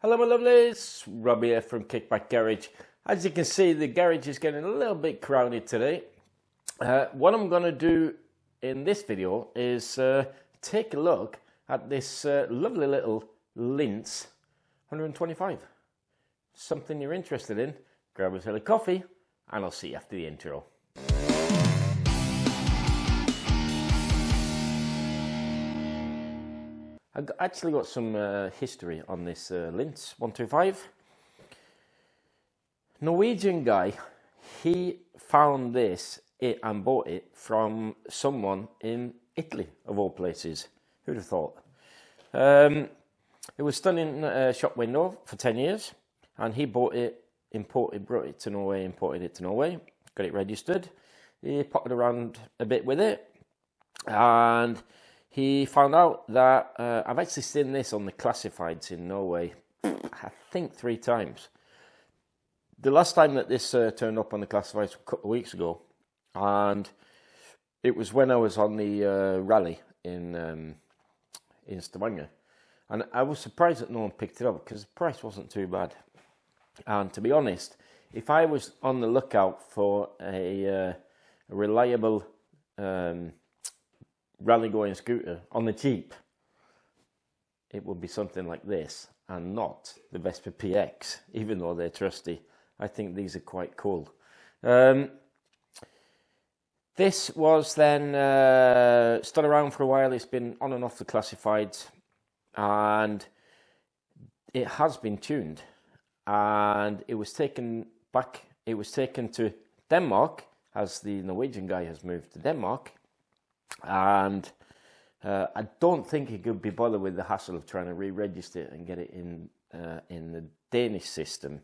Hello my lovelies, Rob here from Kickback Garage. As you can see, the garage is getting a little bit crowded today. What I'm going to do in this video is take a look at this lovely little Lince 125. Something you're interested in, grab a silly coffee and I'll see you after the intro. I've actually got some history on this Lince 125. Norwegian guy, he found this and bought it from someone in Italy, of all places. Who'd have thought? It was stood in a shop window for 10 years, and he bought it, brought it to Norway, imported it to Norway, got it registered. He potted around a bit with it, and he found out that I've actually seen this on the classifieds in Norway, I think 3 times. The last time that this turned up on the classifieds was a couple of weeks ago, and it was when I was on the rally in Stavanger. And I was surprised that no one picked it up because the price wasn't too bad. And to be honest, if I was on the lookout for a reliable rally going scooter on the cheap, it would be something like this and not the Vespa PX, even though they're trusty. I think these are quite cool. This was then stood around for a while. It's been on and off the classifieds, and it has been tuned, and it was taken back. It was taken to Denmark, as the Norwegian guy has moved to Denmark. And I don't think he could be bothered with the hassle of trying to re-register it and get it in the Danish system.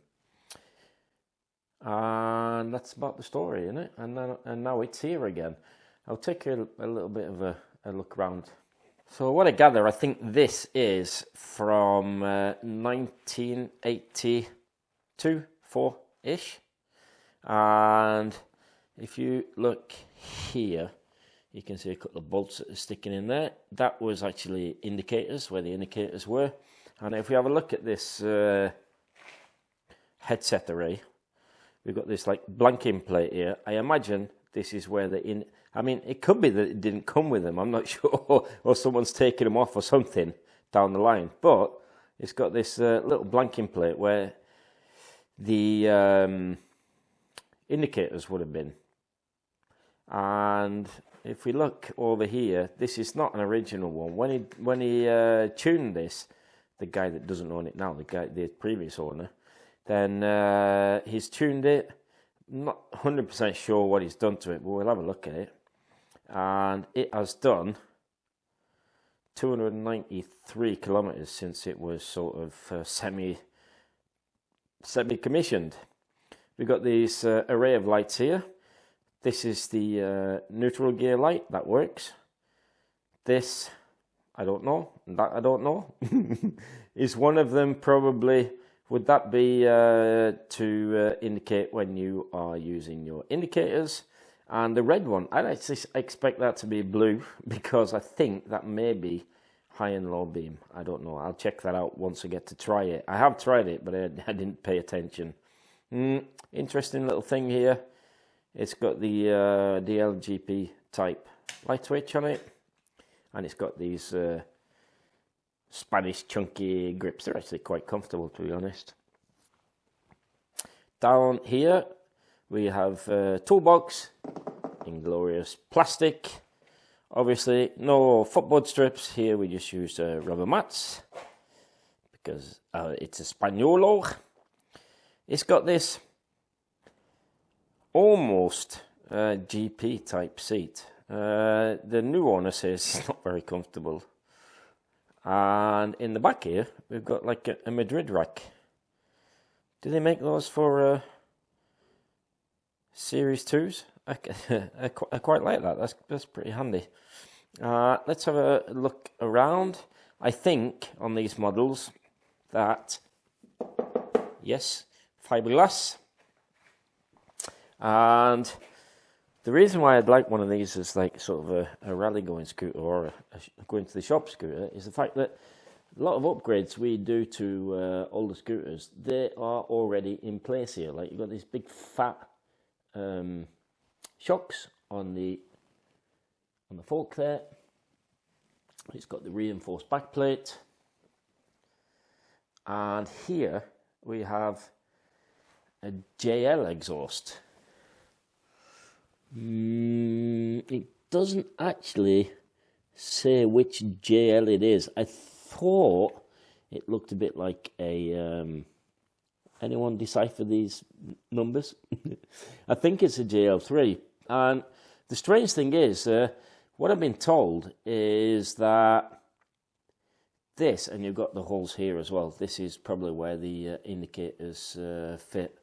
And that's about the story, isn't it? And now it's here again. I'll take a little bit of a look around. So what I gather, I think this is from 1982, 4-ish. And if you look here, you can see a couple of bolts that are sticking in there. That was actually indicators, where the indicators were. And if we have a look at this headset array, we've got this like blanking plate here. I imagine this is where I mean, it could be that it didn't come with them. I'm not sure, or someone's taken them off or something down the line. But it's got this little blanking plate where the indicators would have been. And if we look over here, this is not an original one. When he tuned this, the guy that doesn't own it now, the previous owner, then he's tuned it. Not 100% sure what he's done to it, but we'll have a look at it. And it has done 293 kilometers since it was sort of semi-commissioned. We've got this array of lights here. This is the neutral gear light, that works. This, I don't know, that I don't know. Is one of them probably, would that be to indicate when you are using your indicators? And the red one, I'd actually expect that to be blue, because I think that may be high and low beam. I don't know, I'll check that out once I get to try it. I have tried it, but I didn't pay attention. Interesting little thing here. It's got the DLGP type light switch on it, and it's got these Spanish chunky grips. They're actually quite comfortable, to be honest. Down here we have a toolbox in glorious plastic. Obviously no footboard strips here. We just use rubber mats because it's a Spagnolo. It's got this almost GP type seat. The new owner says it's not very comfortable. And in the back here, we've got like a Madrid rack. Do they make those for Series 2s? I quite like that. That's pretty handy. Let's have a look around. I think on these models that, yes, fiberglass. And the reason why I'd like one of these as like sort of a rally going scooter or going to the shop scooter is the fact that a lot of upgrades we do to older scooters, they are already in place here. Like you've got these big fat shocks on the fork there. It's got the reinforced backplate, and here we have a JL exhaust. It doesn't actually say which JL it is. I thought it looked a bit like a anyone decipher these numbers? I think it's a JL3. And the strange thing is, what I've been told is that this, and you've got the holes here as well, this is probably where the indicators fit.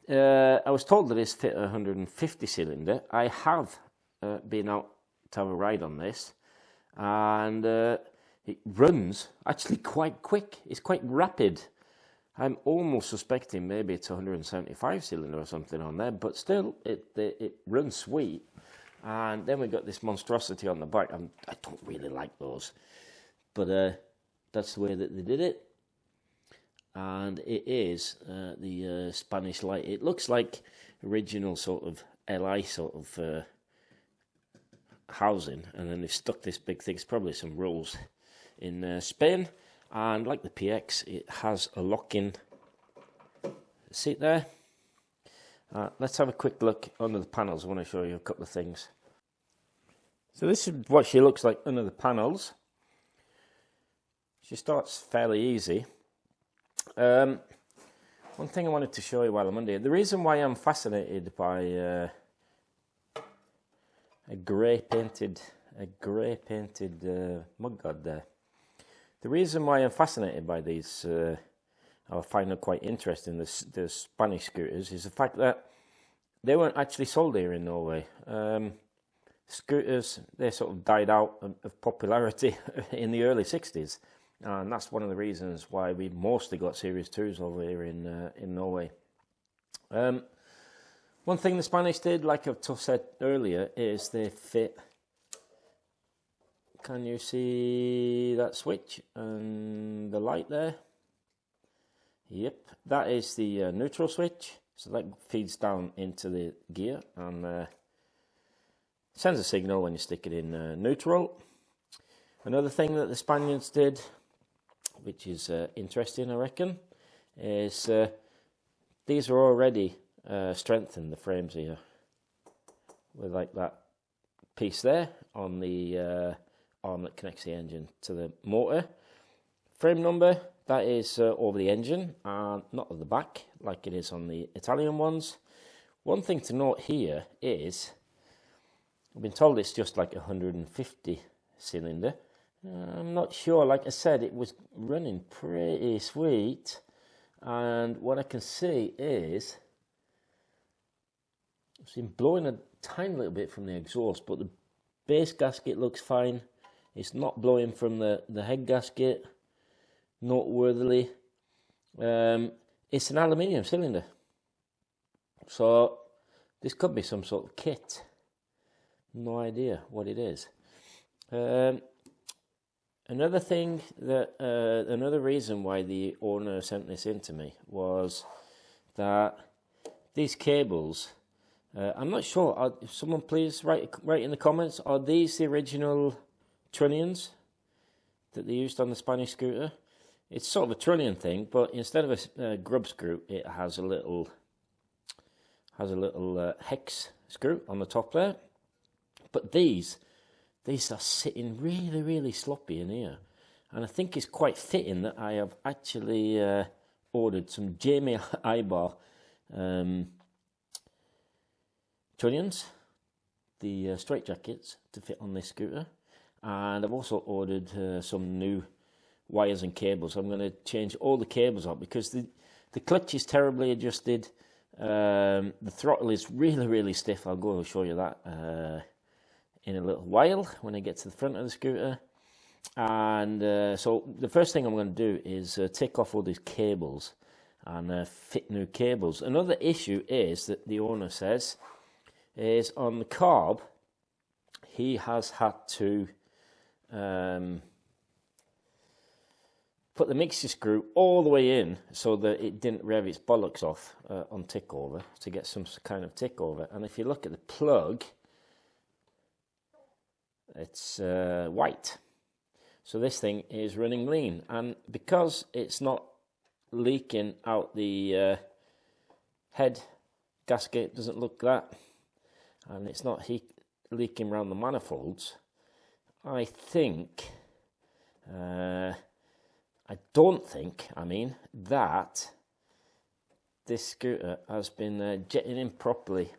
I was told that this fit a 150 cylinder. I have been out to have a ride on this, and it runs actually quite quick. It's quite rapid. I'm almost suspecting maybe it's a 175 cylinder or something on there, but still, it runs sweet. And then we got this monstrosity on the back. I don't really like those, but that's the way that they did it. And it is the Spanish light. It looks like original sort of LI sort of housing, and then they've stuck this big thing. It's probably some rolls in Spain. And like the PX, it has a lock-in seat there. Let's have a quick look under the panels. I want to show you a couple of things. So this is what she looks like under the panels. She starts fairly easy. One thing I wanted to show you while I'm under here. The reason why I'm fascinated by a grey painted mudguard there. The reason why I'm fascinated by these, I find them quite interesting, the Spanish scooters, is the fact that they weren't actually sold here in Norway. Scooters, they sort of died out of popularity in the early 60s. And that's one of the reasons why we mostly got Series 2s over here in Norway. One thing the Spanish did, like I've said earlier, is they fit. Can you see that switch and the light there? Yep, that is the neutral switch. So that feeds down into the gear and sends a signal when you stick it in neutral. Another thing that the Spaniards did, which is interesting, I reckon, is these are already strengthened, the frames here, with like that piece there on the arm that connects the engine to the motor. Frame number, that is over the engine and not at the back like it is on the Italian ones. One thing to note here is, I've been told it's just like 150 cylinder. I'm not sure. Like I said, it was running pretty sweet, and what I can see is it's been blowing a tiny little bit from the exhaust, but the base gasket looks fine. It's not blowing from the head gasket, noteworthily. It's an aluminium cylinder, so this could be some sort of kit. No idea what it is. Another thing that, another reason why the owner sent this in to me was that these cables, I'm not sure, if someone please write in the comments, are these the original trunnions that they used on the Spanish scooter? It's sort of a trunnion thing, but instead of a grub screw, it has a little hex screw on the top there. But these are sitting really, really sloppy in here. And I think it's quite fitting that I have actually ordered some Jamie Ibar trunnions, the straitjackets, to fit on this scooter. And I've also ordered some new wires and cables. I'm going to change all the cables out because the clutch is terribly adjusted. The throttle is really, really stiff. I'll go and show you that in a little while when I get to the front of the scooter. And so the first thing I'm going to do is take off all these cables and fit new cables. Another issue is that the owner says is on the carb, he has had to put the mixture screw all the way in so that it didn't rev its bollocks off on tick over, to get some kind of tick over. And if you look at the plug, it's white. So this thing is running lean, and because it's not leaking out the head gasket, doesn't look that, and it's not leaking around the manifolds, I think, I don't think, I mean, that this scooter has been jetting in properly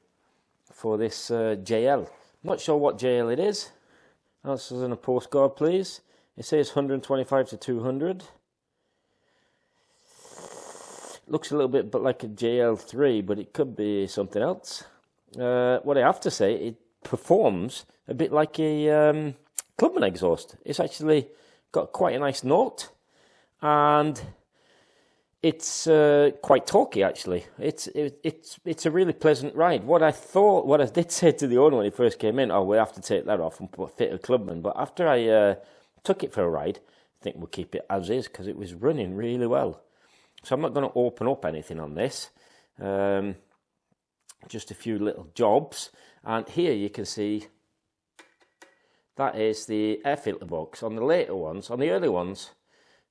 for this JL. Not sure what JL it is. Answers in a postcard, please. It says 125 to 200. Looks a little bit like a JL3, but it could be something else. What I have to say, it performs a bit like a Clubman exhaust. It's actually got quite a nice note, and it's quite torquey actually. It's a really pleasant ride. What I did say to the owner when he first came in, oh, we have to take that off and fit a Clubman. But after I took it for a ride, I think we'll keep it as is because it was running really well. So I'm not going to open up anything on this. Just a few little jobs. And here you can see that is the air filter box. On the later ones, on the early ones,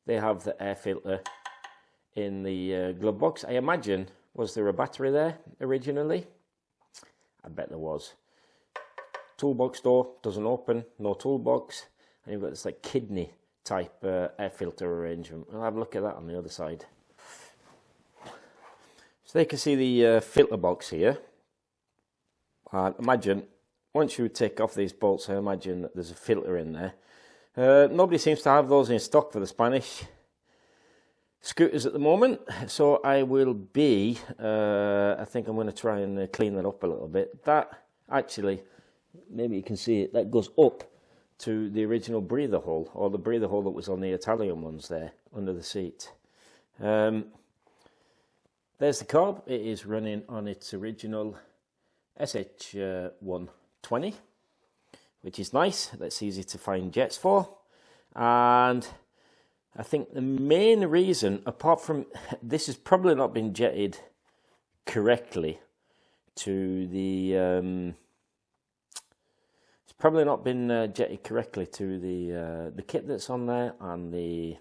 they have the air filter in the glove box. I imagine, was there a battery there originally? I bet there was. Toolbox door, doesn't open, no toolbox. And you've got this like kidney type air filter arrangement. I'll have a look at that on the other side. So they can see the filter box here. Imagine, once you take off these bolts, I imagine that there's a filter in there. Nobody seems to have those in stock for the Spanish scooters at the moment. So I will be, I think I'm going to try and clean that up a little bit. That actually, maybe you can see it, that goes up to the original breather hole, or the breather hole that was on the Italian ones there, under the seat. There's the carb. It is running on its original SH120, which is nice. That's easy to find jets for. And I think the main reason, apart from this has probably not been jetted correctly to the it's probably not been jetted correctly to the kit that's on there, and the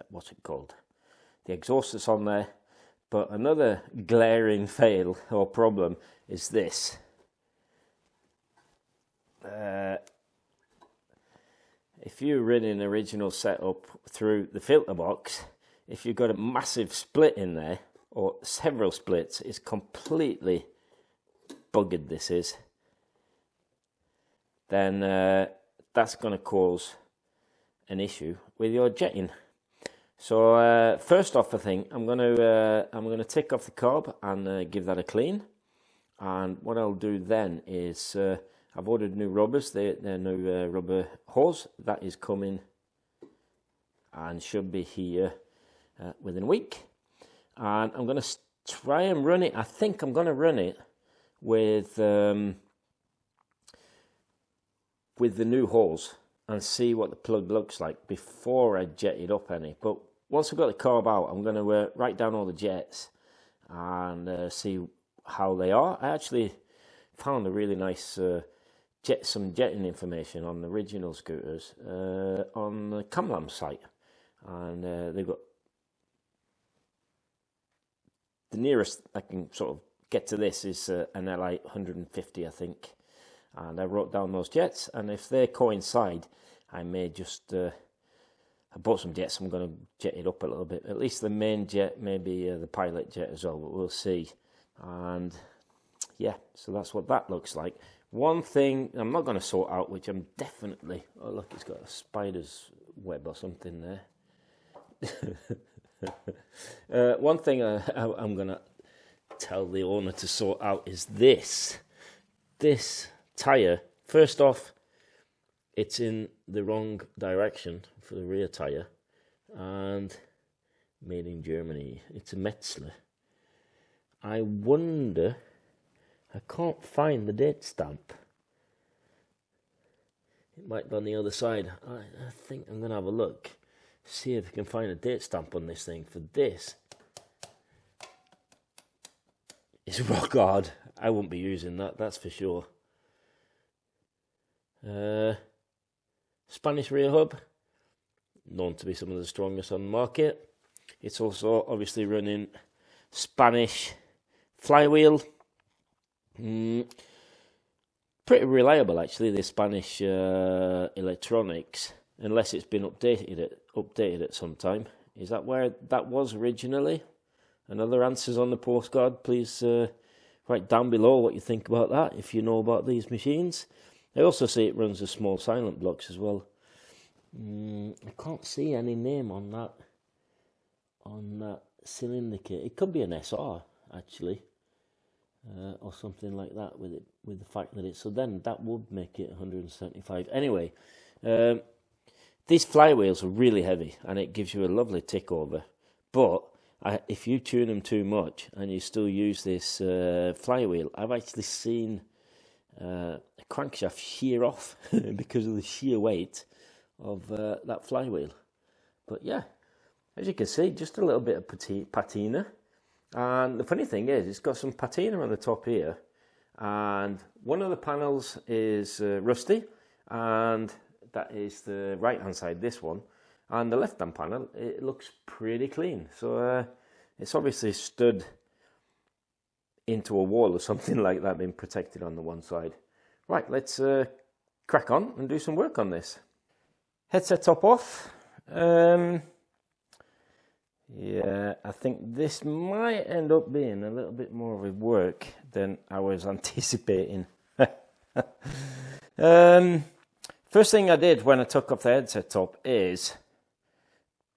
what's it called, the exhaust that's on there. But another glaring fail or problem is this. If you're running original setup through the filter box, if you've got a massive split in there, or several splits, it's completely buggered, this is, then that's going to cause an issue with your jetting. So first off, I think I'm going to take off the carb and give that a clean. And what I'll do then is I've ordered new rubbers. They're new rubber hose. That is coming and should be here within a week. And I'm going to try and run it. I think I'm going to run it with the new hose and see what the plug looks like before I jet it up any. But once I've got the carb out, I'm going to write down all the jets and see how they are. I actually found a really nice some jetting information on the original scooters on the Camlam site, and they've got the nearest I can sort of get to this is an LI 150, I think, and I wrote down those jets, and if they coincide, I may just I bought some jets. I'm going to jet it up a little bit, at least the main jet, maybe the pilot jet as well, but we'll see. And yeah, so that's what that looks like. One thing I'm not going to sort out, which I'm definitely, oh look, it's got a spider's web or something there. One thing I'm going to tell the owner to sort out is this tyre. First off, it's in the wrong direction for the rear tyre, and made in Germany. It's a Metzler. I wonder, I can't find the date stamp. It might be on the other side. I think I'm going to have a look see if I can find a date stamp on this thing. For this, it's rock hard. I won't be using that, that's for sure. Spanish rear hub, known to be some of the strongest on the market. It's also obviously running Spanish flywheel. Pretty reliable actually, the Spanish electronics, unless it's been updated at some time. Is that where that was originally? And other answers on the postcard, please write down below what you think about that, if you know about these machines. I also see it runs a small silent blocks as well. I can't see any name on that cylinder kit. It could be an SR actually, or something like that with the fact that it's, so then that would make it 175. Anyway, these flywheels are really heavy and it gives you a lovely tick over, but if you tune them too much and you still use this flywheel, I've actually seen a crankshaft shear off because of the sheer weight of that flywheel. But yeah, as you can see, just a little bit of patina. And the funny thing is, it's got some patina on the top here, and one of the panels is rusty, and that is the right hand side, this one, and the left hand panel, it looks pretty clean. So it's obviously stood into a wall or something like that, being protected on the one side. Right, let's crack on and do some work on this. Headset top off. Yeah, I think this might end up being a little bit more of a work than I was anticipating. First thing I did when I took off the headset top is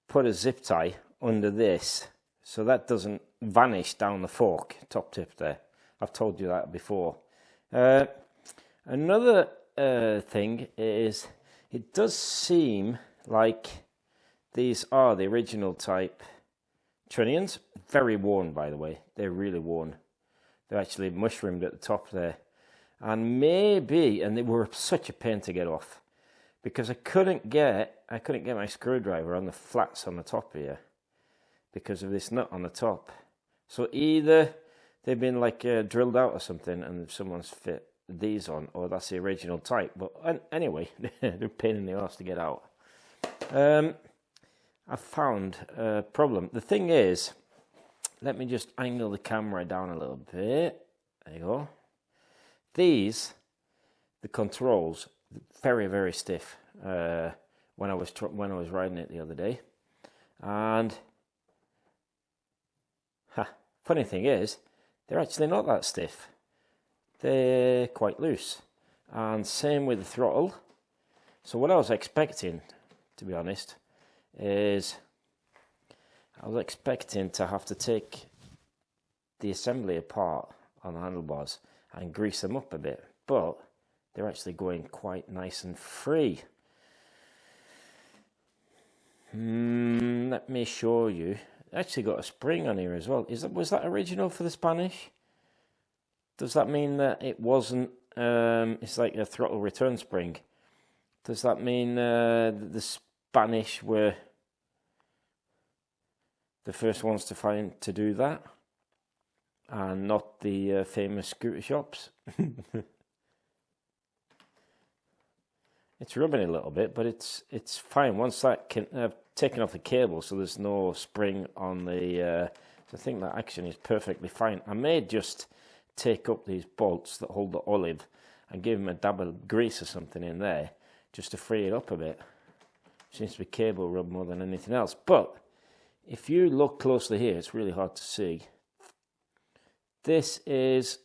put a zip tie under this so that doesn't vanish down the fork, top tip there. I've told you that before. Another thing is, it does seem like these are the original type trunnions. Very worn, by the way. They're really worn. They're actually mushroomed at the top there. And maybe, and they were such a pain to get off, because I couldn't get my screwdriver on the flats on the top here because of this nut on the top. So either they've been like drilled out or something and someone's fit these on, or that's the original type. But anyway, they're a pain in the arse to get out. I found a problem. The thing is, let me just angle the camera down a little bit. There you go. These, the controls, very, very stiff when I was riding it the other day. And funny thing is, they're actually not that stiff. They're quite loose. And same with the throttle. So what I was expecting, to be honest, is I was expecting to have to take the assembly apart on the handlebars and grease them up a bit, but they're actually going quite nice and free. Let me show you. Actually got a spring on here as well. Was that original for the Spanish? Does that mean that it wasn't, it's like a throttle return spring? Does that mean the Spanish were the first ones to do that, and not the famous scooter shops? It's rubbing a little bit, but it's fine once that I've taken off the cable, so there's no spring on the. So I think that action is perfectly fine. I may just take up these bolts that hold the olive and give them a dab of grease or something in there, just to free it up a bit. Seems to be cable rub more than anything else. But if you look closely here, it's really hard to see. This is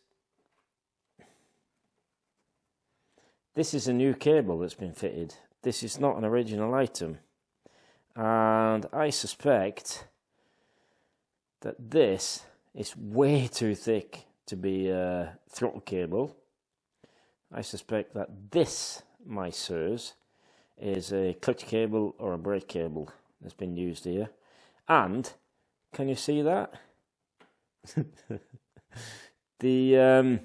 a new cable that's been fitted. This is not an original item. And I suspect that this is way too thick to be a throttle cable. I suspect that this, my sirs, is a clutch cable or a brake cable that's been used here. And can you see that? The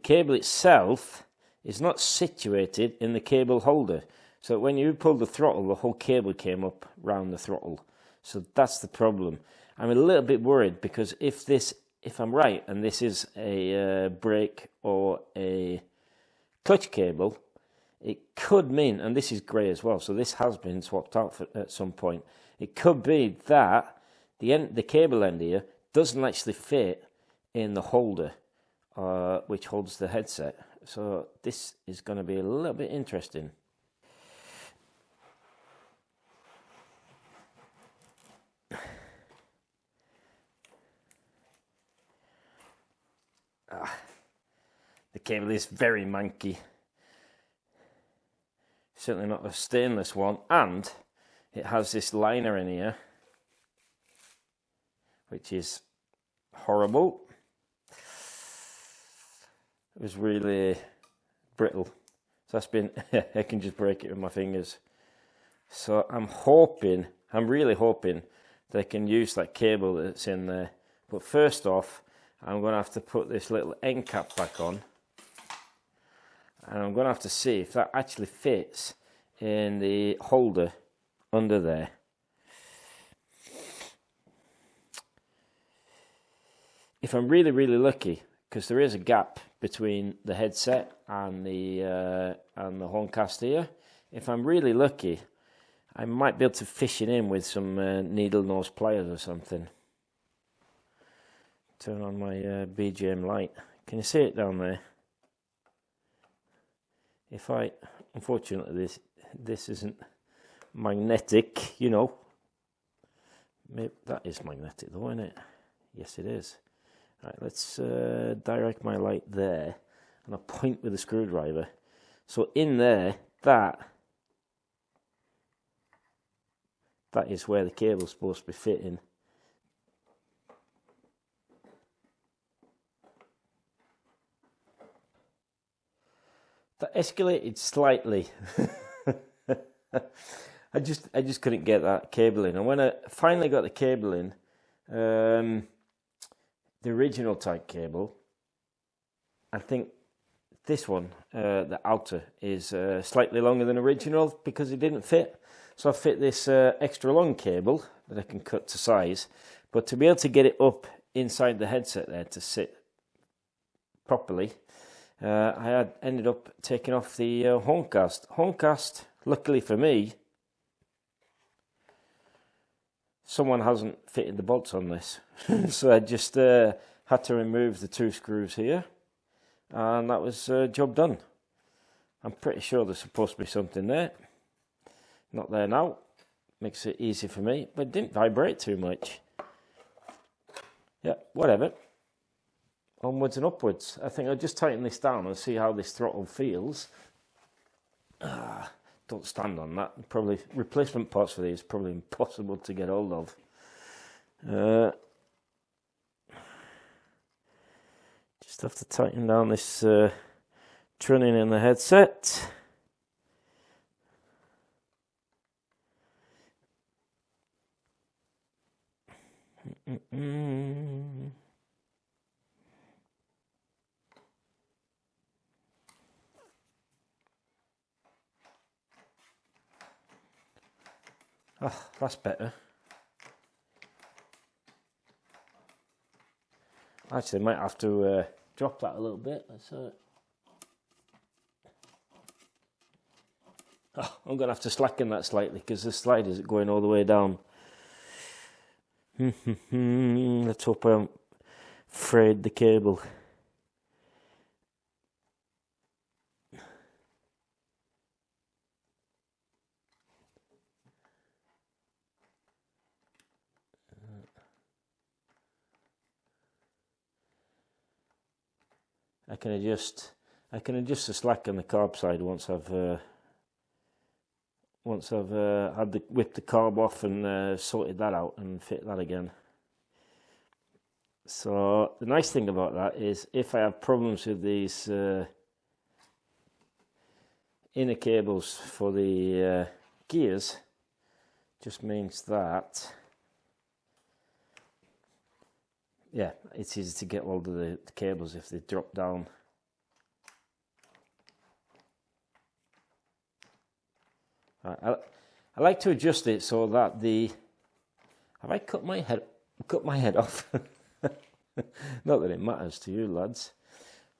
cable itself is not situated in the cable holder. So when you pulled the throttle, the whole cable came up round the throttle. So that's the problem. I'm a little bit worried because if I'm right and this is a brake or a clutch cable, it could mean, and this is grey as well, so this has been swapped out at some point. It could be that the cable end here doesn't actually fit in the holder, which holds the headset. So this is going to be a little bit interesting. The cable is very manky. Certainly not a stainless one, and it has this liner in here, which is horrible. It was really brittle, so that's been I can just break it with my fingers. So I'm really hoping they can use that cable that's in there. But first off, I'm going to have to put this little end cap back on, and I'm going to have to see if that actually fits in the holder under there. If I'm really, really lucky, because there is a gap between the headset and the Horncast here, if I'm really lucky, I might be able to fish it in with some needle nose pliers or something. Turn on my BGM light. Can you see it down there? Unfortunately, this isn't magnetic, you know. Maybe that is magnetic though, isn't it? Yes, it is. Right, let's direct my light there, and I'll point with a screwdriver. So in there, that is where the cable's supposed to be fitting. That escalated slightly. I just couldn't get that cable in, and when I finally got the cable in, the original type cable, I think this one, the outer, is slightly longer than original because it didn't fit. So I fit this extra long cable that I can cut to size, but to be able to get it up inside the headset there to sit properly, I had ended up taking off the Horncast. Horncast, luckily for me, someone hasn't fitted the bolts on this. So I just had to remove the 2 screws here, and that was job done. I'm pretty sure there's supposed to be something there. Not there now. Makes it easy for me, but it didn't vibrate too much. Yeah, whatever. Onwards and upwards. I think I'll just tighten this down and see how this throttle feels. Don't stand on that. Probably replacement parts for these probably impossible to get hold of. Just have to tighten down this trunnion in the headset. Oh, that's better. Actually, I might have to drop that a little bit. Oh, I'm going to have to slacken that slightly because the slide is going all the way down. Let's hope I haven't frayed the cable. I can adjust the slack on the carb side once I've whipped the carb off and sorted that out and fit that again. So the nice thing about that is if I have problems with these inner cables for the gears, just means that yeah, it's easy to get hold of the cables if they drop down. I like to adjust it so that the... Have I cut my head off? Not that it matters to you lads.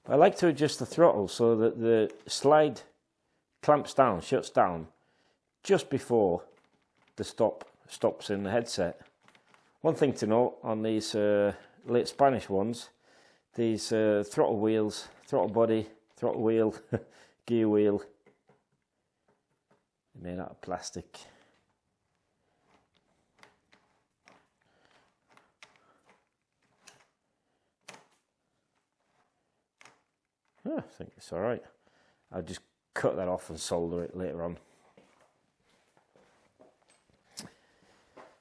But I like to adjust the throttle so that the slide clamps down, shuts down, just before the stops in the headset. One thing to note on these late Spanish ones, these throttle wheels, throttle body, throttle wheel, gear wheel, they're made out of plastic. Oh, I think it's all right. I'll just cut that off and solder it later on.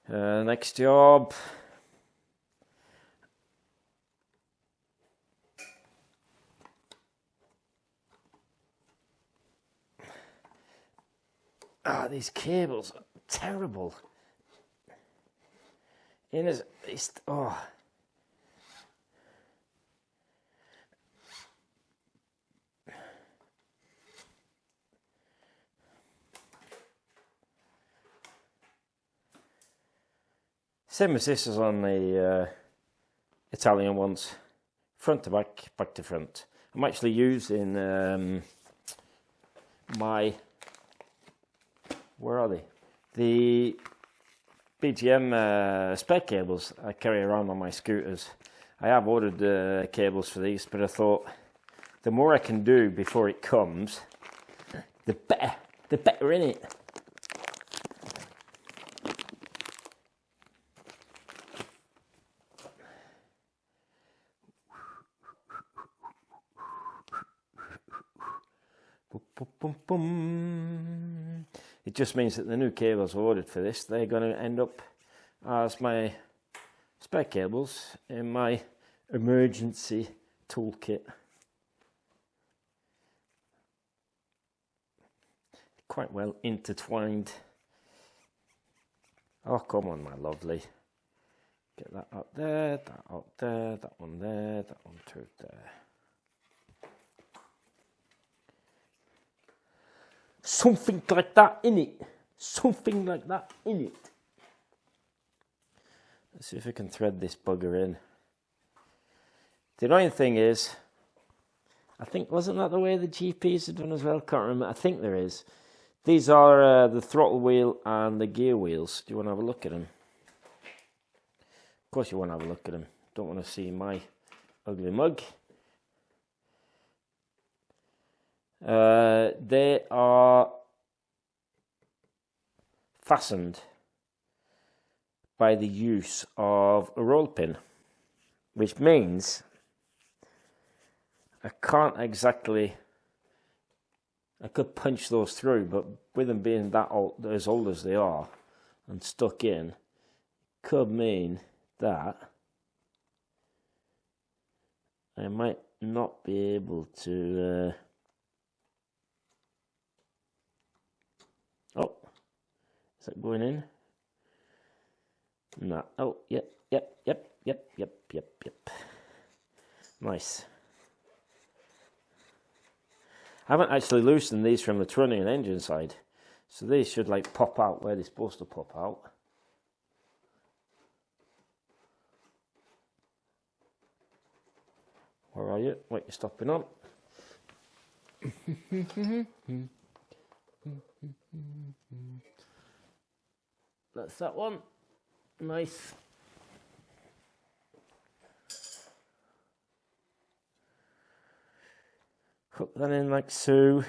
Next job. These cables are terrible. Oh. Same as this is on the Italian ones, front to back, back to front. I'm actually using where are they? The BGM spare cables I carry around on my scooters. I have ordered cables for these, but I thought the more I can do before it comes, the better in it. It just means that the new cables I ordered for this, they're going to end up as my spare cables in my emergency toolkit. Quite well intertwined. Oh, come on, my lovely. Get that up there, that up there, that one there, that one through there. Something like that in it. Something like that in it. Let's see if I can thread this bugger in. The annoying thing is, I think, wasn't that the way the GPs had done as well? Can't remember. I think there is. These are the throttle wheel and the gear wheels. Do you want to have a look at them? Of course you want to have a look at them. Don't want to see my ugly mug. They are fastened by the use of a roll pin, which means I can't exactly, I could punch those through, but with them being that old, as old as they are and stuck in, could mean that I might not be able to oh, is that going in? No. Oh, yep. Nice. I haven't actually loosened these from the trunnion engine side, so these should like pop out where they're supposed to pop out. Where are you? What you stopping on? That's that one. Nice. Hook that in like so.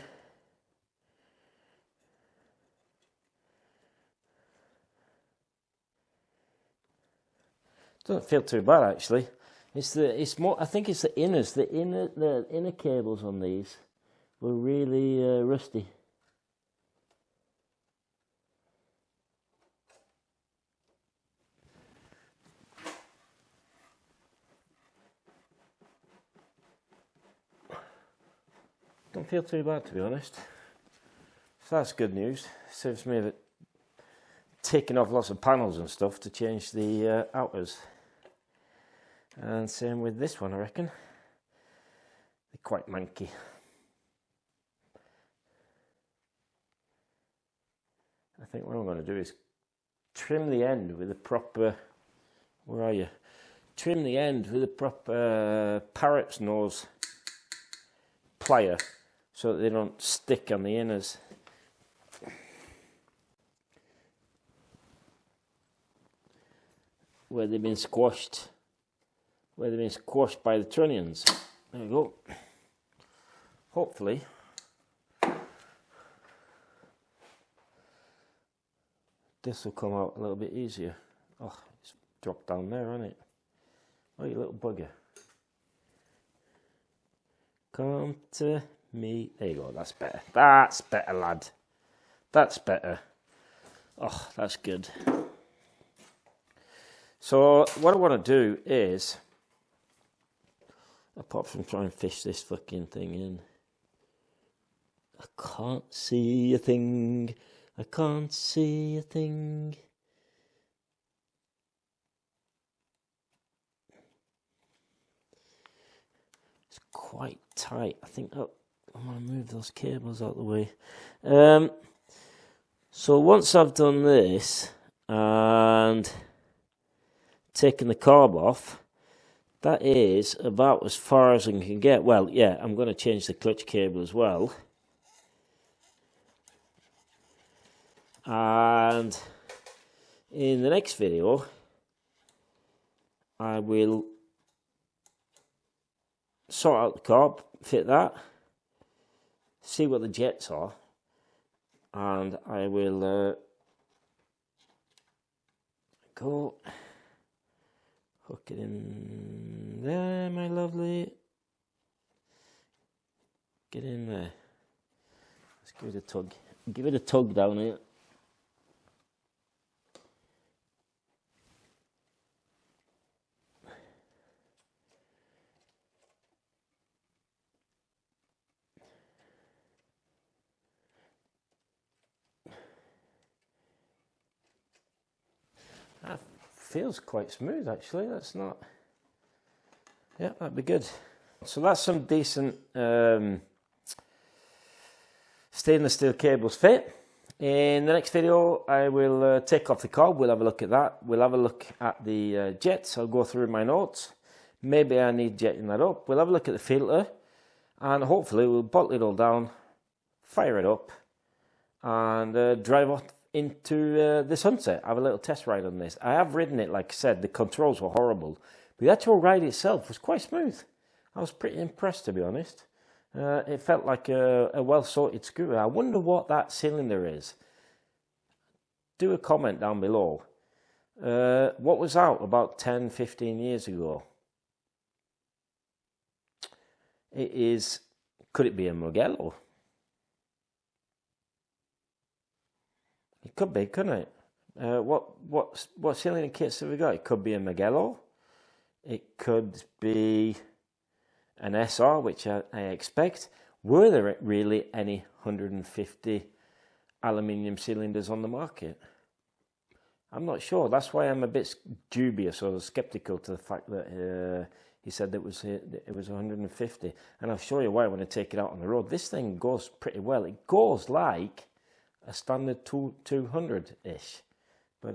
Doesn't feel too bad actually. It's more. I think it's the inners. The inner cables on these were really rusty. Don't feel too bad, to be honest. So that's good news. Saves me of taking off lots of panels and stuff to change the outers. And same with this one, I reckon. They're quite manky. think what I'm going to do is trim the end with a proper, where are you? Trim the end with a proper parrot's nose plier so that they don't stick on the inners. Where they've been squashed. Where they've been squashed by the trunnions. There we go. Hopefully this will come out a little bit easier. Oh, it's dropped down there, hasn't it? Oh, you little bugger. Come to me. There you go, that's better. That's better, lad. That's better. Oh, that's good. So, what I want to do is, apart from trying to fish this fucking thing in, I can't see a thing. I can't see a thing. It's quite tight. I think I'm going to move those cables out of the way. So once I've done this and taken the carb off, that is about as far as I can get. Well, yeah, I'm going to change the clutch cable as well. And in the next video, I will sort out the carb, fit that, see what the jets are, and I will go hook it in there, my lovely. Get in there. Let's give it a tug. Give it a tug down here. That feels quite smooth, actually. That's not. Yeah, that'd be good. So that's some decent stainless steel cables fit. In the next video, I will take off the carb. We'll have a look at that. We'll have a look at the jets. I'll go through my notes. Maybe I need jetting that up. We'll have a look at the filter, and hopefully we'll bottle it all down, fire it up, and drive off into the sunset. Have a little test ride on this. I have ridden it, like I said. The controls were horrible, but the actual ride itself was quite smooth. I was pretty impressed, to be honest. It felt like a well-sorted scooter. I wonder what that cylinder is. Do a comment down below. What was out about 10, 15 years ago? It is, could it be a Mugello? It could be, couldn't it? What cylinder kits have we got? It could be a Mugello. It could be an SR, which I expect. Were there really any 150 aluminium cylinders on the market? I'm not sure. That's why I'm a bit dubious or skeptical to the fact that he said that it was 150. And I'll show you why when I take it out on the road. This thing goes pretty well. It goes like a standard 200-ish. But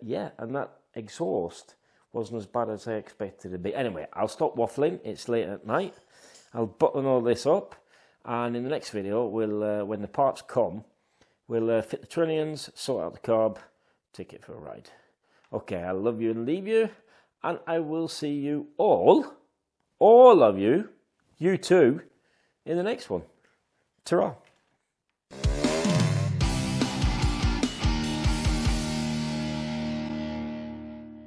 yeah, and that exhaust wasn't as bad as I expected it to be. Anyway, I'll stop waffling. It's late at night. I'll button all this up, and in the next video, we'll when the parts come, we'll fit the trunnions, sort out the carb, take it for a ride. Okay, I love you and leave you, and I will see you all of you, you too, in the next one. Ta-ra.